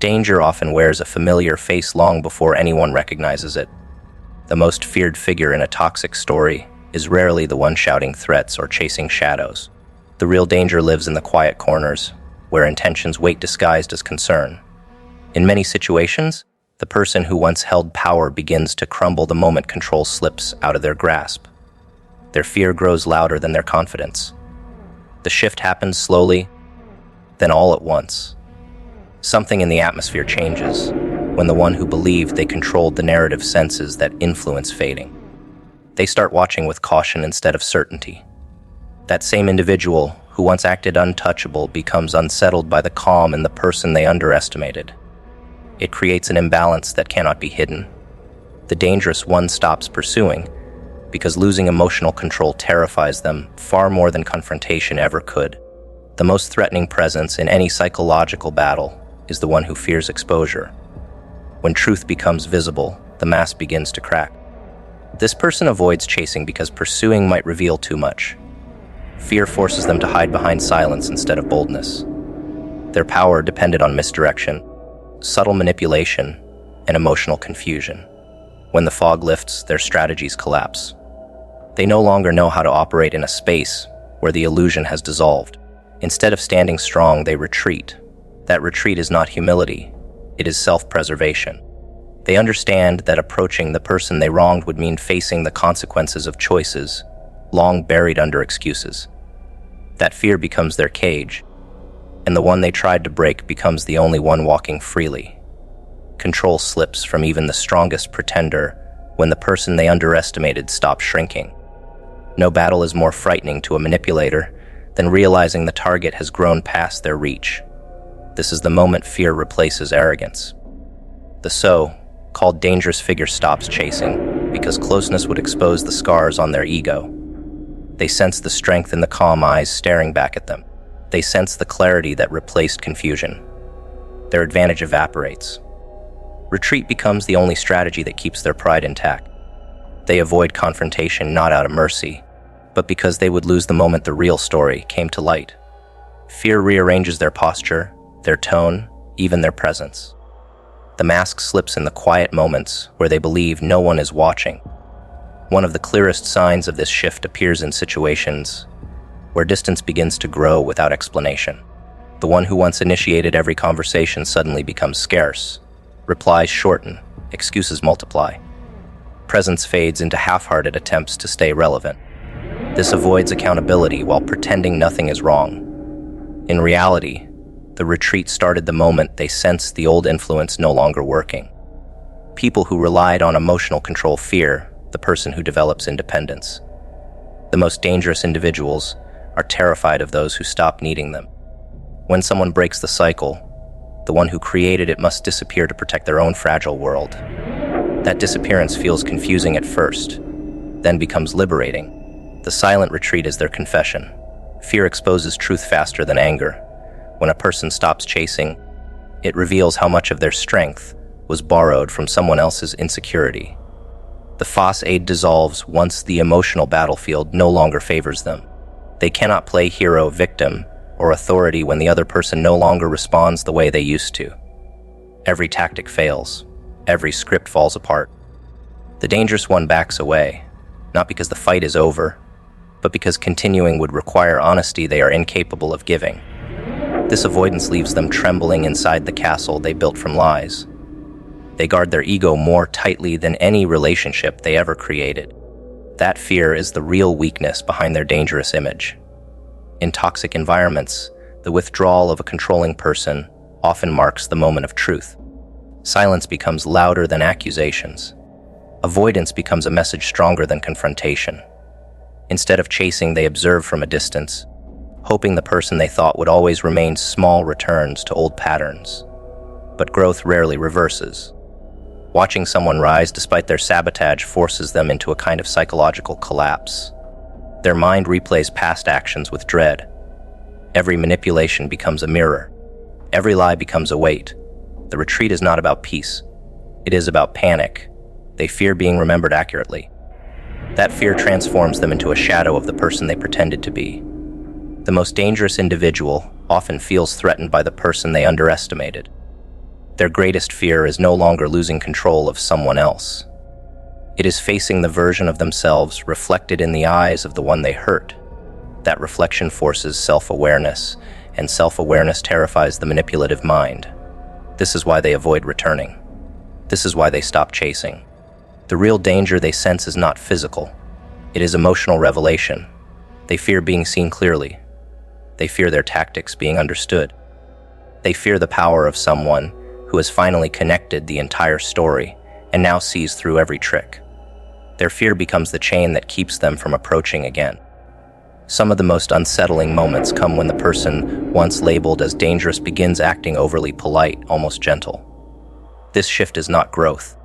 Danger often wears a familiar face long before anyone recognizes it. The most feared figure in a toxic story is rarely the one shouting threats or chasing shadows. The real danger lives in the quiet corners, where intentions wait disguised as concern. In many situations, the person who once held power begins to crumble the moment control slips out of their grasp. Their fear grows louder than their confidence. The shift happens slowly, then all at once. Something in the atmosphere changes when the one who believed they controlled the narrative senses that influence fading. They start watching with caution instead of certainty. That same individual who once acted untouchable becomes unsettled by the calm in the person they underestimated. It creates an imbalance that cannot be hidden. The dangerous one stops pursuing because losing emotional control terrifies them far more than confrontation ever could. The most threatening presence in any psychological battle is the one who fears exposure. When truth becomes visible, the mask begins to crack. This person avoids chasing because pursuing might reveal too much. Fear forces them to hide behind silence instead of boldness. Their power depended on misdirection, subtle manipulation, and emotional confusion. When the fog lifts, their strategies collapse. They no longer know how to operate in a space where the illusion has dissolved. Instead of standing strong, they retreat. That retreat is not humility, it is self-preservation. They understand that approaching the person they wronged would mean facing the consequences of choices long buried under excuses. That fear becomes their cage, and the one they tried to break becomes the only one walking freely. Control slips from even the strongest pretender when the person they underestimated stops shrinking. No battle is more frightening to a manipulator than realizing the target has grown past their reach. This is the moment fear replaces arrogance. The so-called dangerous figure stops chasing because closeness would expose the scars on their ego. They sense the strength in the calm eyes staring back at them. They sense the clarity that replaced confusion. Their advantage evaporates. Retreat becomes the only strategy that keeps their pride intact. They avoid confrontation not out of mercy, but because they would lose the moment the real story came to light. Fear rearranges their posture, their tone, even their presence. The mask slips in the quiet moments where they believe no one is watching. One of the clearest signs of this shift appears in situations where distance begins to grow without explanation. The one who once initiated every conversation suddenly becomes scarce. Replies shorten, excuses multiply. Presence fades into half-hearted attempts to stay relevant. This avoids accountability while pretending nothing is wrong. In reality, the retreat started the moment they sensed the old influence no longer working. People who relied on emotional control fear the person who develops independence. The most dangerous individuals are terrified of those who stop needing them. When someone breaks the cycle, the one who created it must disappear to protect their own fragile world. That disappearance feels confusing at first, then becomes liberating. The silent retreat is their confession. Fear exposes truth faster than anger. When a person stops chasing, it reveals how much of their strength was borrowed from someone else's insecurity. The facade dissolves once the emotional battlefield no longer favors them. They cannot play hero, victim, or authority when the other person no longer responds the way they used to. Every tactic fails. Every script falls apart. The dangerous one backs away, not because the fight is over, but because continuing would require honesty they are incapable of giving. This avoidance leaves them trembling inside the castle they built from lies. They guard their ego more tightly than any relationship they ever created. That fear is the real weakness behind their dangerous image. In toxic environments, the withdrawal of a controlling person often marks the moment of truth. Silence becomes louder than accusations. Avoidance becomes a message stronger than confrontation. Instead of chasing, they observe from a distance, hoping the person they thought would always remain small returns to old patterns. But growth rarely reverses. Watching someone rise despite their sabotage forces them into a kind of psychological collapse. Their mind replays past actions with dread. Every manipulation becomes a mirror. Every lie becomes a weight. The retreat is not about peace. It is about panic. They fear being remembered accurately. That fear transforms them into a shadow of the person they pretended to be. The most dangerous individual often feels threatened by the person they underestimated. Their greatest fear is no longer losing control of someone else. It is facing the version of themselves reflected in the eyes of the one they hurt. That reflection forces self-awareness, and self-awareness terrifies the manipulative mind. This is why they avoid returning. This is why they stop chasing. The real danger they sense is not physical. It is emotional revelation. They fear being seen clearly. They fear their tactics being understood. They fear the power of someone who has finally connected the entire story and now sees through every trick. Their fear becomes the chain that keeps them from approaching again. Some of the most unsettling moments come when the person once labeled as dangerous begins acting overly polite, almost gentle. This shift is not growth.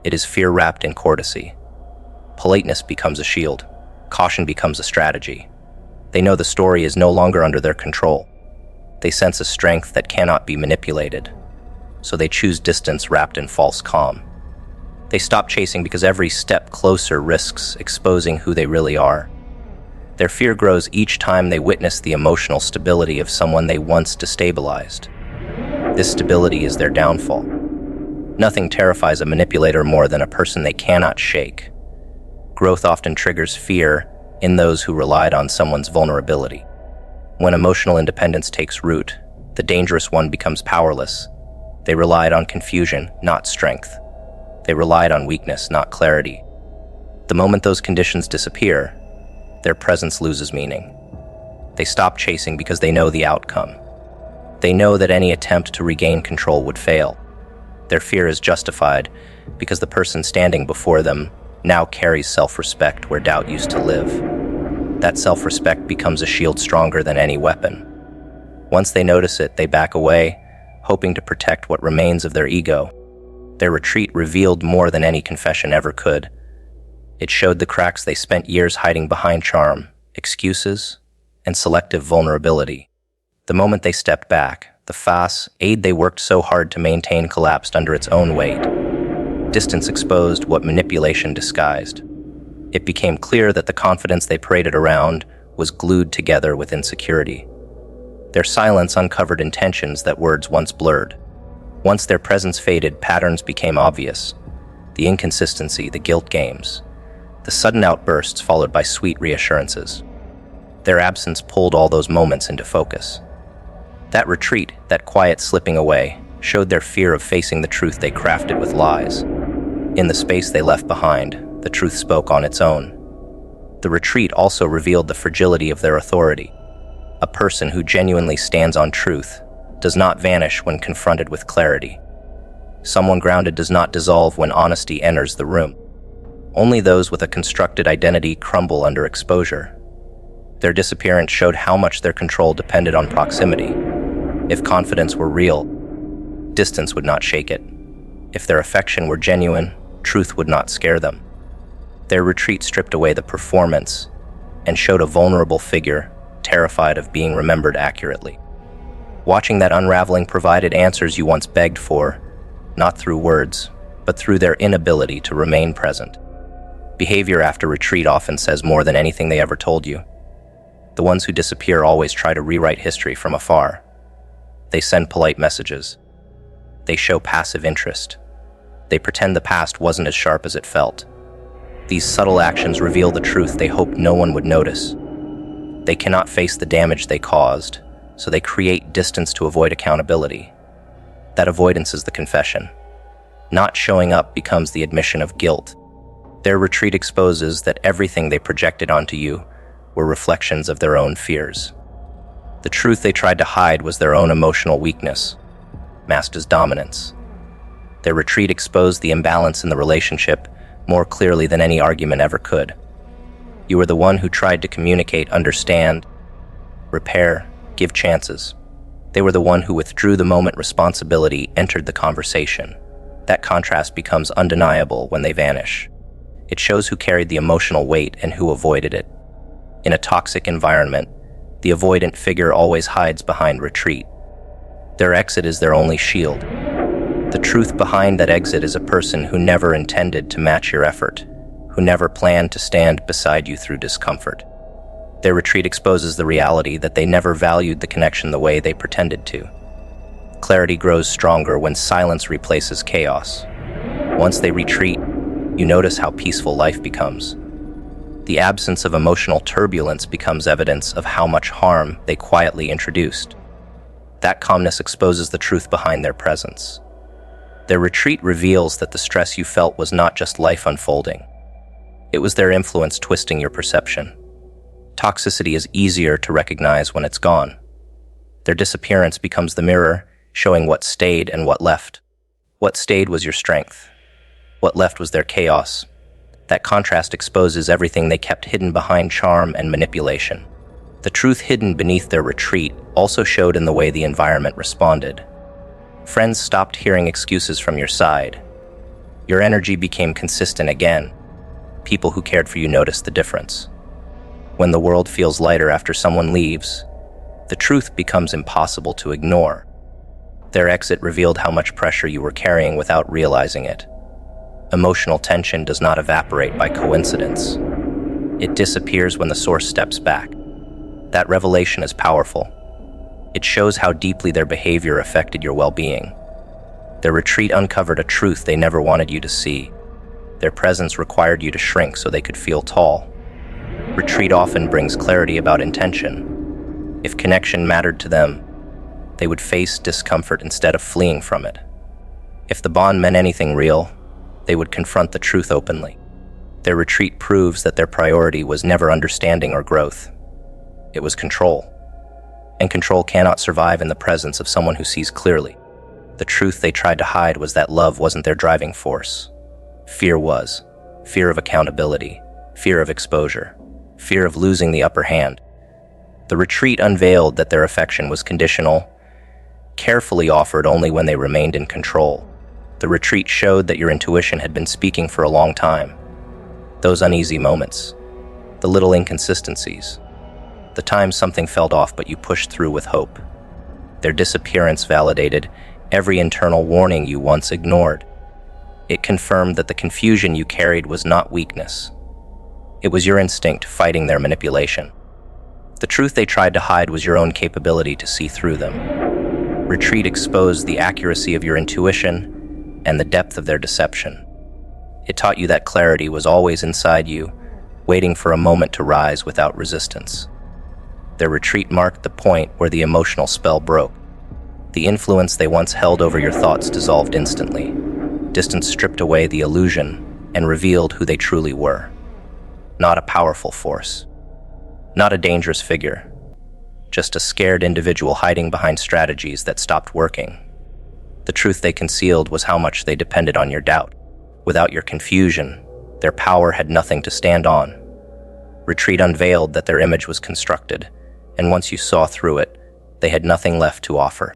It is fear wrapped in courtesy. Politeness becomes a shield. Caution becomes a strategy. They know the story is no longer under their control. They sense a strength that cannot be manipulated. So they choose distance wrapped in false calm. They stop chasing because every step closer risks exposing who they really are. Their fear grows each time they witness the emotional stability of someone they once destabilized. This stability is their downfall. Nothing terrifies a manipulator more than a person they cannot shake. Growth often triggers fear in those who relied on someone's vulnerability. When emotional independence takes root, the dangerous one becomes powerless. They relied on confusion, not strength. They relied on weakness, not clarity. The moment those conditions disappear, their presence loses meaning. They stop chasing because they know the outcome. They know that any attempt to regain control would fail. Their fear is justified because the person standing before them now carries self-respect where doubt used to live. That self-respect becomes a shield stronger than any weapon. Once they notice it, they back away, hoping to protect what remains of their ego. Their retreat revealed more than any confession ever could. It showed the cracks they spent years hiding behind charm, excuses, and selective vulnerability. The moment they stepped back, the facade they worked so hard to maintain collapsed under its own weight. Distance exposed what manipulation disguised. It became clear that the confidence they paraded around was glued together with insecurity. Their silence uncovered intentions that words once blurred. Once their presence faded, patterns became obvious. The inconsistency, the guilt games, the sudden outbursts followed by sweet reassurances. Their absence pulled all those moments into focus. That retreat, that quiet slipping away, showed their fear of facing the truth they crafted with lies. In the space they left behind, the truth spoke on its own. The retreat also revealed the fragility of their authority. A person who genuinely stands on truth does not vanish when confronted with clarity. Someone grounded does not dissolve when honesty enters the room. Only those with a constructed identity crumble under exposure. Their disappearance showed how much their control depended on proximity. If confidence were real, distance would not shake it. If their affection were genuine, truth would not scare them. Their retreat stripped away the performance and showed a vulnerable figure, terrified of being remembered accurately. Watching that unraveling provided answers you once begged for, not through words, but through their inability to remain present. Behavior after retreat often says more than anything they ever told you. The ones who disappear always try to rewrite history from afar. They send polite messages. They show passive interest. They pretend the past wasn't as sharp as it felt. These subtle actions reveal the truth they hoped no one would notice. They cannot face the damage they caused, so they create distance to avoid accountability. That avoidance is the confession. Not showing up becomes the admission of guilt. Their retreat exposes that everything they projected onto you were reflections of their own fears. The truth they tried to hide was their own emotional weakness, masked as dominance. Their retreat exposed the imbalance in the relationship more clearly than any argument ever could. You were the one who tried to communicate, understand, repair, give chances. They were the one who withdrew the moment responsibility entered the conversation. That contrast becomes undeniable when they vanish. It shows who carried the emotional weight and who avoided it. In a toxic environment, the avoidant figure always hides behind retreat. Their exit is their only shield. The truth behind that exit is a person who never intended to match your effort, who never planned to stand beside you through discomfort. Their retreat exposes the reality that they never valued the connection the way they pretended to. Clarity grows stronger when silence replaces chaos. Once they retreat, you notice how peaceful life becomes. The absence of emotional turbulence becomes evidence of how much harm they quietly introduced. That calmness exposes the truth behind their presence. Their retreat reveals that the stress you felt was not just life unfolding. It was their influence twisting your perception. Toxicity is easier to recognize when it's gone. Their disappearance becomes the mirror, showing what stayed and what left. What stayed was your strength. What left was their chaos. That contrast exposes everything they kept hidden behind charm and manipulation. The truth hidden beneath their retreat also showed in the way the environment responded. Friends stopped hearing excuses from your side. Your energy became consistent again. People who cared for you noticed the difference. When the world feels lighter after someone leaves, the truth becomes impossible to ignore. Their exit revealed how much pressure you were carrying without realizing it. Emotional tension does not evaporate by coincidence. It disappears when the source steps back. That revelation is powerful. It shows how deeply their behavior affected your well-being. Their retreat uncovered a truth they never wanted you to see. Their presence required you to shrink so they could feel tall. Retreat often brings clarity about intention. If connection mattered to them, they would face discomfort instead of fleeing from it. If the bond meant anything real, they would confront the truth openly. Their retreat proves that their priority was never understanding or growth. It was control. And control cannot survive in the presence of someone who sees clearly. The truth they tried to hide was that love wasn't their driving force. Fear was. Fear of accountability, fear of exposure, fear of losing the upper hand. The retreat unveiled that their affection was conditional, carefully offered only when they remained in control. The retreat showed that your intuition had been speaking for a long time. Those uneasy moments, the little inconsistencies, the times something felt off but you pushed through with hope. Their disappearance validated every internal warning you once ignored. It confirmed that the confusion you carried was not weakness. It was your instinct fighting their manipulation. The truth they tried to hide was your own capability to see through them. Retreat exposed the accuracy of your intuition and the depth of their deception. It taught you that clarity was always inside you, waiting for a moment to rise without resistance. Their retreat marked the point where the emotional spell broke. The influence they once held over your thoughts dissolved instantly. Distance stripped away the illusion and revealed who they truly were. Not a powerful force. Not a dangerous figure. Just a scared individual hiding behind strategies that stopped working. The truth they concealed was how much they depended on your doubt. Without your confusion, their power had nothing to stand on. Retreat unveiled that their image was constructed, and once you saw through it, they had nothing left to offer.